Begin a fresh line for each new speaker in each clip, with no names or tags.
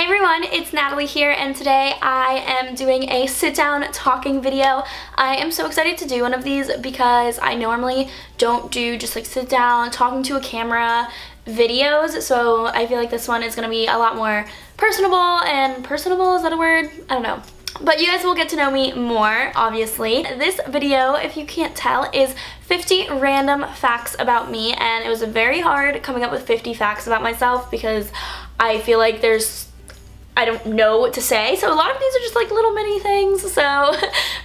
Hey everyone, it's Natalie here, and today I am doing a sit-down talking video. I am so excited to do one of these because I normally don't do just like sit down talking to a camera videos, so I feel like this one is going to be a lot more personable, and personable, is that a word? I don't know. But you guys will get to know me more, obviously. This video, if you can't tell, is 50 random facts about me, and it was very hard coming up with 50 facts about myself because I feel like I don't know what to say, so a lot of these are just like little mini things, so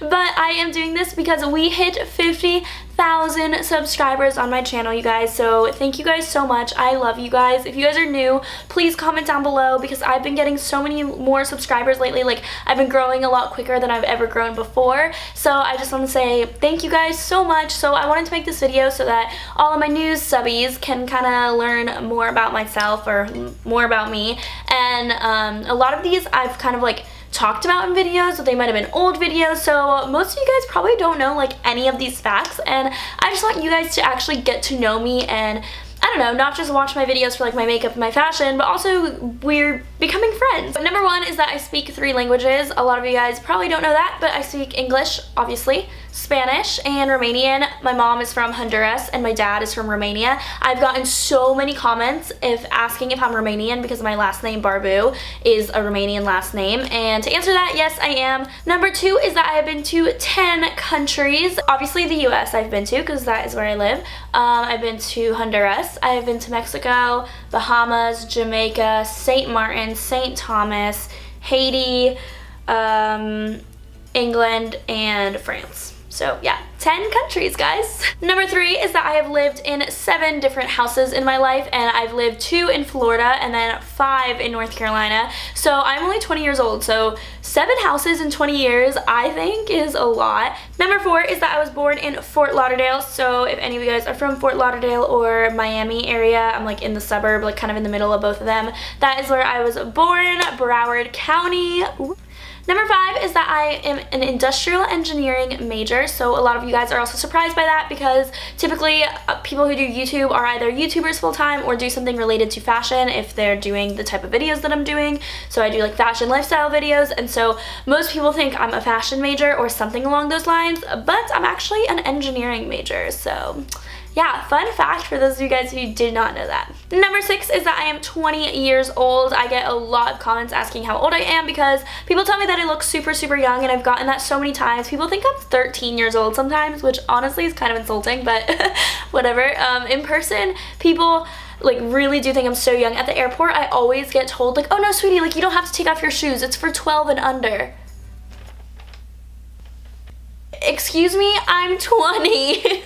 but I am doing this because we hit 50,000 subscribers on my channel, you guys, so thank you guys so much. I love you guys. If you guys are new, please comment down below because I've been getting so many more subscribers lately. Like, I've been growing a lot quicker than I've ever grown before, so I just want to say thank you guys so much. So I wanted to make this video so that all of my new subbies can kind of learn more about myself, or more about me, and a lot of these I've kind of like talked about in videos, but they might have been old videos, so most of you guys probably don't know like any of these facts, and I just want you guys to actually get to know me and, I don't know, not just watch my videos for like my makeup and my fashion, but also we're becoming friends. But number one is that I speak 3 languages. A lot of you guys probably don't know that, but I speak English, obviously, Spanish, and Romanian. My mom is from Honduras and my dad is from Romania. I've gotten so many comments asking if I'm Romanian because my last name, Barbu, is a Romanian last name, and to answer that, yes, I am. Number 2 is that I have been to 10 countries. Obviously the US I've been to because that is where I live. I've been to Honduras, I've been to Mexico, Bahamas, Jamaica, St. Martin, St. Thomas, Haiti, England, and France. So yeah, 10 countries, guys. Number 3 is that I have lived in 7 different houses in my life, and I've lived 2 in Florida and then 5 in North Carolina. So I'm only 20 years old, so 7 houses in 20 years I think is a lot. Number 4 is that I was born in Fort Lauderdale, so if any of you guys are from Fort Lauderdale or Miami area, I'm like in the suburb, like kind of in the middle of both of them. That is where I was born, Broward County. Number 5 is that I am an industrial engineering major, so a lot of you guys are also surprised by that because typically people who do YouTube are either YouTubers full-time or do something related to fashion if they're doing the type of videos that I'm doing. So I do like fashion lifestyle videos, and so most people think I'm a fashion major or something along those lines, but I'm actually an engineering major, so yeah, fun fact for those of you guys who did not know that. Number 6 is that I am 20 years old. I get a lot of comments asking how old I am because people tell me that I look super, super young, and I've gotten that so many times. People think I'm 13 years old sometimes, which honestly is kind of insulting, but whatever. In person, people like really do think I'm so young. At the airport, I always get told like, oh no, sweetie, like you don't have to take off your shoes. It's for 12 and under. Excuse me, I'm 20.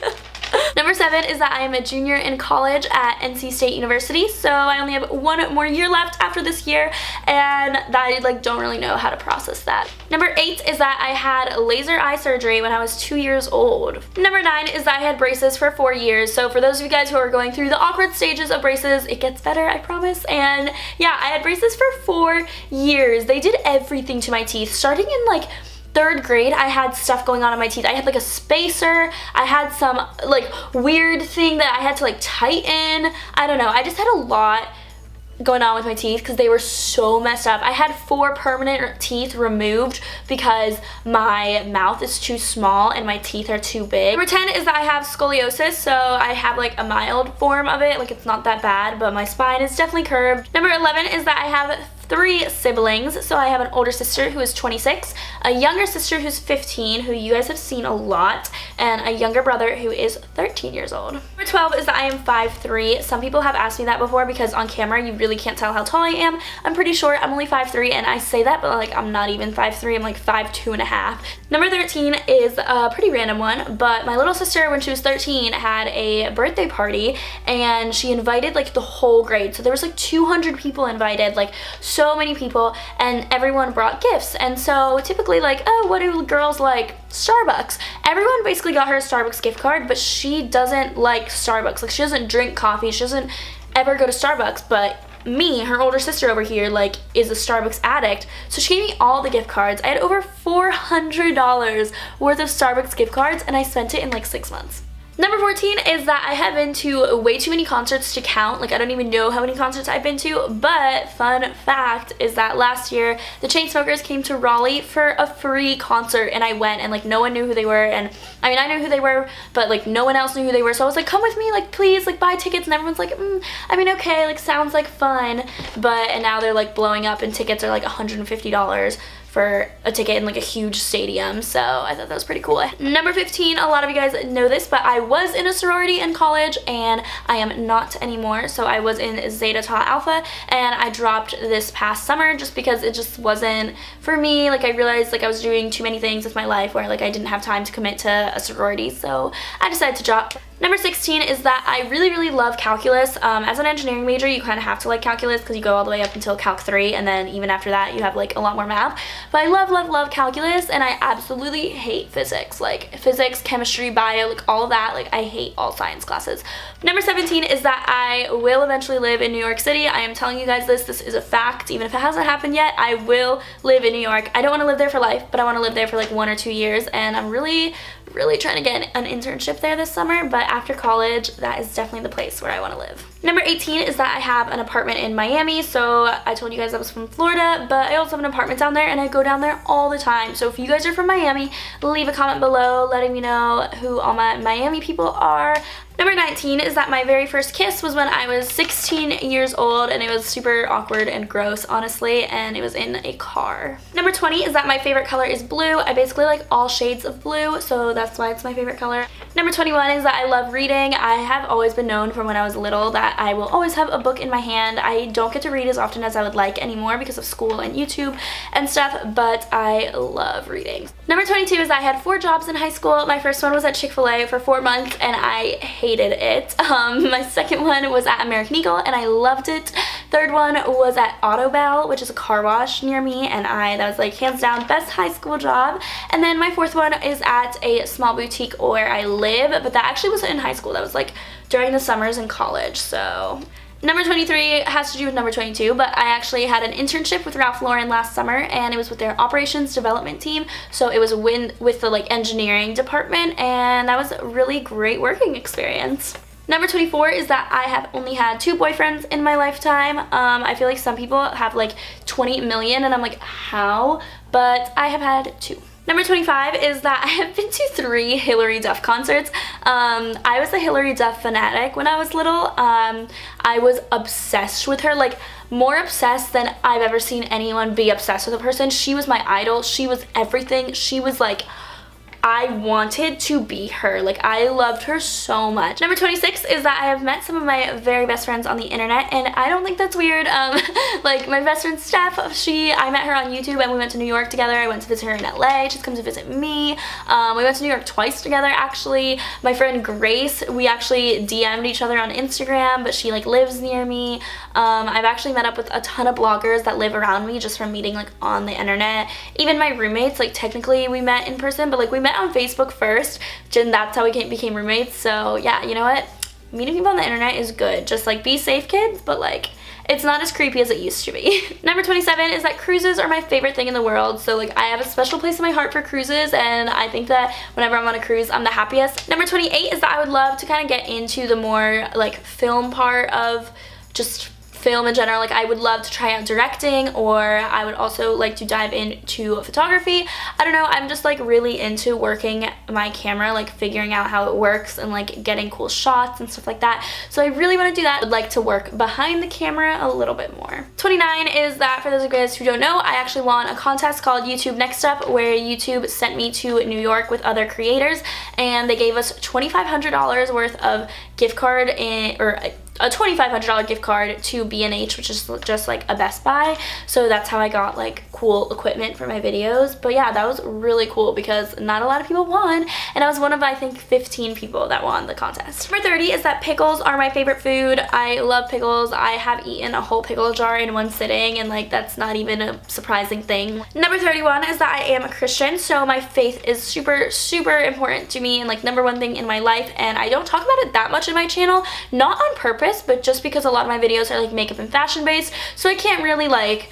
Number 7 is that I am a junior in college at NC State University, so I only have 1 more year left after this year, and I like don't really know how to process that. Number 8 is that I had laser eye surgery when I was 2 years old. Number 9 is that I had braces for 4 years, so for those of you guys who are going through the awkward stages of braces, it gets better, I promise. And yeah, I had braces for 4 years. They did everything to my teeth, starting in like 3rd grade. I had stuff going on in my teeth. I had like a spacer, I had some like weird thing that I had to like tighten. I don't know, I just had a lot going on with my teeth because they were so messed up. I had 4 permanent teeth removed because my mouth is too small and my teeth are too big. Number 10 is that I have scoliosis, so I have like a mild form of it, like it's not that bad, but my spine is definitely curved. Number 11 is that I have 3 siblings, so I have an older sister who is 26, a younger sister who's 15, who you guys have seen a lot, and a younger brother who is 13 years old. Number 12 is that I am 5'3". Some people have asked me that before because on camera you really can't tell how tall I am. I'm pretty short, I'm only 5'3", and I say that, but like I'm not even 5'3", I'm like 5'2 and a half. Number 13 is a pretty random one, but my little sister when she was 13 had a birthday party, and she invited like the whole grade, so there was like 200 people invited, like so many people, and everyone brought gifts. And so typically like, oh, what do girls like? Starbucks. Everyone basically got her a Starbucks gift card, but she doesn't like Starbucks. Like she doesn't drink coffee, she doesn't ever go to Starbucks, but me, her older sister over here, like is a Starbucks addict, so she gave me all the gift cards. I had over $400 worth of Starbucks gift cards, and I spent it in like 6 months. Number 14 is that I have been to way too many concerts to count. Like, I don't even know how many concerts I've been to, but fun fact is that last year the Chainsmokers came to Raleigh for a free concert, and I went, and like no one knew who they were, and I mean, I knew who they were, but like no one else knew who they were, so I was like, come with me, like please, like buy tickets, and everyone's like, I mean, okay, like sounds like fun, and now they're like blowing up, and tickets are like $150 for a ticket in like a huge stadium, so I thought that was pretty cool. Number 15, a lot of you guys know this, but I was in a sorority in college, and I am not anymore. So I was in Zeta Tau Alpha, and I dropped this past summer just because it just wasn't for me. Like, I realized like I was doing too many things with my life where like I didn't have time to commit to a sorority, so I decided to drop. Number 16 is that I really love calculus. As an engineering major, you kind of have to like calculus because you go all the way up until Calc 3, and then even after that you have like a lot more math. But I love calculus, and I absolutely hate physics. Like physics, chemistry, bio, like all of that. Like I hate all science classes. Number 17 is that I will eventually live in New York City. I am telling you guys this is a fact. Even if it hasn't happened yet, I will live in New York. I don't want to live there for life, but I want to live there for like 1 or 2 years, and I'm really trying to get an internship there this summer, but after college, that is definitely the place where I want to live. Number 18 is that I have an apartment in Miami. So I told you guys I was from Florida, but I also have an apartment down there, and I go down there all the time. So if you guys are from Miami, leave a comment below letting me know who all my Miami people are. Number 19 is that my very first kiss was when I was 16 years old, and it was super awkward and gross, honestly, and it was in a car. Number 20 is that my favorite color is blue. I basically like all shades of blue, so that's why it's my favorite color. Number 21 is that I love reading. I have always been known from when I was little that I will always have a book in my hand. I don't get to read as often as I would like anymore because of school and YouTube and stuff, but I love reading. Number 22 is that I had 4 jobs in high school. My first one was at Chick-fil-A for 4 months, and I hated it. My second one was at American Eagle, and I loved it. Third one was at Autobell, which is a car wash near me, and that was like hands down best high school job. And then my fourth one is at a small boutique where I live, but that actually wasn't in high school. That was like during the summers in college. So number 23 has to do with number 22, but I actually had an internship with Ralph Lauren last summer, and it was with their operations development team. So it was with the like engineering department, and that was a really great working experience. Number 24 is that I have only had 2 boyfriends in my lifetime. I feel like some people have like 20 million, and I'm like, how? But I have had 2. Number 25 is that I have been to 3 Hilary Duff concerts. I was a Hilary Duff fanatic when I was little. I was obsessed with her, like more obsessed than I've ever seen anyone be obsessed with a person. She was my idol. She was everything. She was like, I wanted to be her. Like, I loved her so much. Number 26 is that I have met some of my very best friends on the internet, and I don't think that's weird. Like, my best friend Steph, I met her on YouTube, and we went to New York together. I went to visit her in LA. She's come to visit me. We went to New York twice together, actually. My friend Grace, we actually DM'd each other on Instagram, but she like lives near me. I've actually met up with a ton of bloggers that live around me just from meeting like on the internet. Even my roommates, like technically we met in person, but like we met on Facebook first, and that's how we became roommates. So yeah, you know what? Meeting people on the internet is good. Just like be safe, kids, but like it's not as creepy as it used to be. Number 27 is that cruises are my favorite thing in the world. So like I have a special place in my heart for cruises, and I think that whenever I'm on a cruise, I'm the happiest. Number 28 is that I would love to kind of get into the more like film part of just film in general. Like I would love to try out directing, or I would also like to dive into photography. I don't know, I'm just like really into working my camera, like figuring out how it works and like getting cool shots and stuff like that. So I really want to do that. I'd like to work behind the camera a little bit more. 29 is that for those of you guys who don't know, I actually won a contest called YouTube Next Up, where YouTube sent me to New York with other creators, and they gave us $2,500 worth of gift card or a $2,500 gift card to B&H, which is just like a Best Buy. So that's how I got like cool equipment for my videos. But yeah, that was really cool because not a lot of people won, and I was one of I think 15 people that won the contest. Number 30 is that pickles are my favorite food. I love pickles. I have eaten a whole pickle jar in one sitting, and like that's not even a surprising thing. Number 31 is that I am a Christian, so my faith is super important to me and like #1 thing in my life, and I don't talk about it that much in my channel, not on purpose, but just because a lot of my videos are like makeup and fashion based, so I can't really like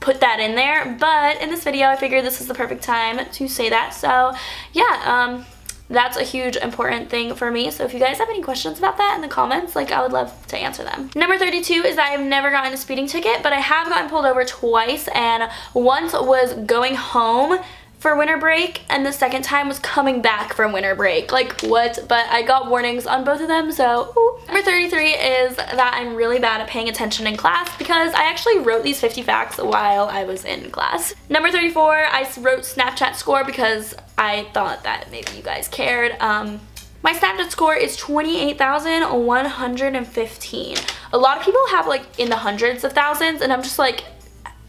put that in there. But in this video I figured this is the perfect time to say that. So yeah, that's a huge important thing for me. So if you guys have any questions about that in the comments, like I would love to answer them. Number 32 is that I've never gotten a speeding ticket, but I have gotten pulled over twice, and once was going home for winter break and the second time was coming back from winter break. Like what? But I got warnings on both of them, so ooh. Number 33 is that I'm really bad at paying attention in class because I actually wrote these 50 facts while I was in class. Number 34, I wrote Snapchat score because I thought that maybe you guys cared. My Snapchat score is 28,115. A lot of people have like in the hundreds of thousands, and I'm just like,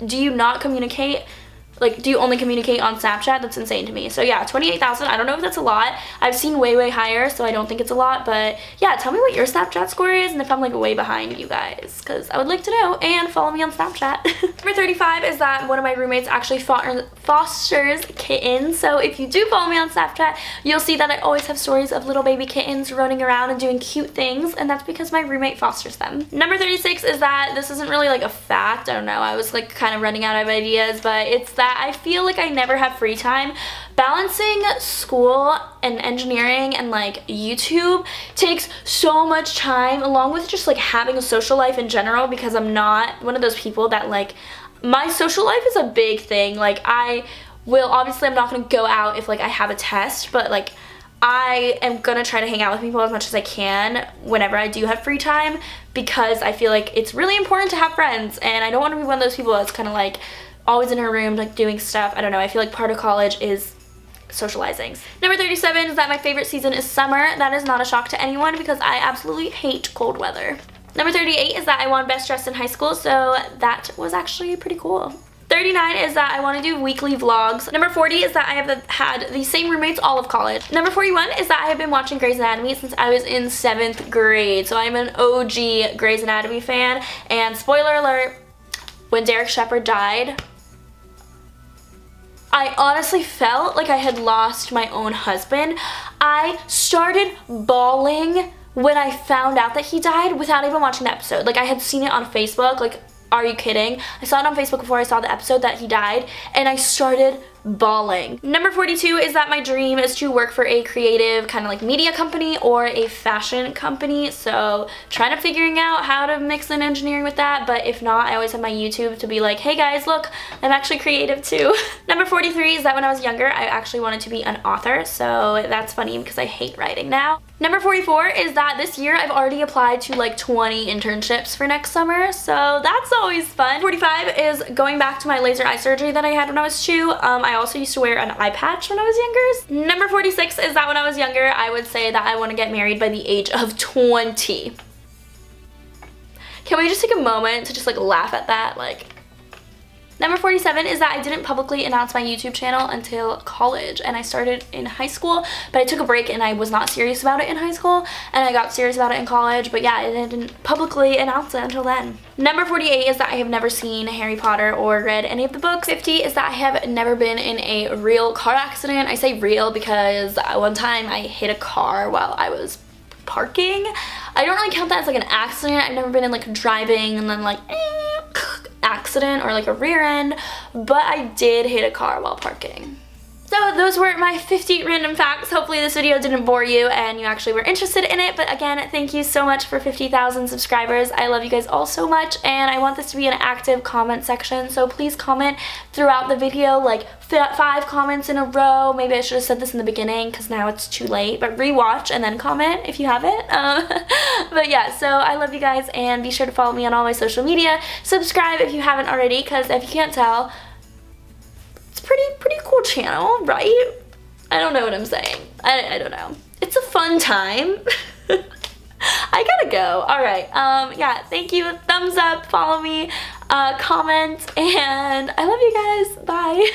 do you not communicate? Like, do you only communicate on Snapchat? That's insane to me. So yeah, 28,000. I don't know if that's a lot. I've seen way, way higher, so I don't think it's a lot. But yeah, tell me what your Snapchat score is and if I'm like way behind you guys, because I would like to know. And follow me on Snapchat. Number 35 is that one of my roommates actually fosters kittens. So if you do follow me on Snapchat, you'll see that I always have stories of little baby kittens running around and doing cute things, and that's because my roommate fosters them. Number 36 is that this isn't really like a fact. I don't know. I was like kind of running out of ideas, but it's that I feel like I never have free time. Balancing school and engineering and like YouTube takes so much time, along with just like having a social life in general, because I'm not one of those people that like, my social life is a big thing. Like I will, obviously I'm not going to go out if like I have a test, but like I am gonna try to hang out with people as much as I can whenever I do have free time, because I feel like it's really important to have friends, and I don't want to be one of those people that's kind of like always in her room like doing stuff. I don't know, I feel like part of college is socializing. Number 37 is that my favorite season is summer. That is not a shock to anyone because I absolutely hate cold weather. Number 38 is that I won best dressed in high school, so that was actually pretty cool. 39 is that I want to do weekly vlogs. Number 40 is that I have had the same roommates all of college. Number 41 is that I have been watching Grey's Anatomy since I was in 7th grade. So I'm an OG Grey's Anatomy fan, and spoiler alert, when Derek Shepherd died, I honestly felt like I had lost my own husband. I started bawling when I found out that he died without even watching the episode. Like I had seen it on Facebook, like, are you kidding? I saw it on Facebook before I saw the episode that he died, and I started bawling. Number 42 is that my dream is to work for a creative kind of like media company or a fashion company. So trying to figuring out how to mix in engineering with that, but if not, I always have my YouTube to be like, hey guys, look, I'm actually creative too. Number 43 is that when I was younger, I actually wanted to be an author. So that's funny because I hate writing now. Number 44 is that this year I've already applied to like 20 internships for next summer, so that's always fun. 45 is going back to my laser eye surgery that I had when I was 2. I also used to wear an eye patch when I was younger. Number 46 is that when I was younger, I would say that I want to get married by the age of 20. Can we just take a moment to just like laugh at that? Like, number 47 is that I didn't publicly announce my YouTube channel until college, and I started in high school, but I took a break and I was not serious about it in high school, and I got serious about it in college, but yeah, I didn't publicly announce it until then. Number 48 is that I have never seen Harry Potter or read any of the books. 50 is that I have never been in a real car accident. I say real because one time I hit a car while I was parking. I don't really count that as like an accident. I've never been in like driving and then like accident or like a rear end, but I did hit a car while parking. So those were my 50 random facts. Hopefully this video didn't bore you and you actually were interested in it, but again, thank you so much for 50,000 subscribers. I love you guys all so much, and I want this to be an active comment section, so please comment throughout the video, like 5 comments in a row. Maybe I should have said this in the beginning because now it's too late, but rewatch and then comment if you haven't. But yeah, so I love you guys, and be sure to follow me on all my social media. Subscribe if you haven't already, because if you can't tell, pretty cool channel, right? I don't know what I'm saying. I don't know. It's a fun time. I gotta go. Alright, yeah, thank you. Thumbs up, follow me, comment, and I love you guys. Bye.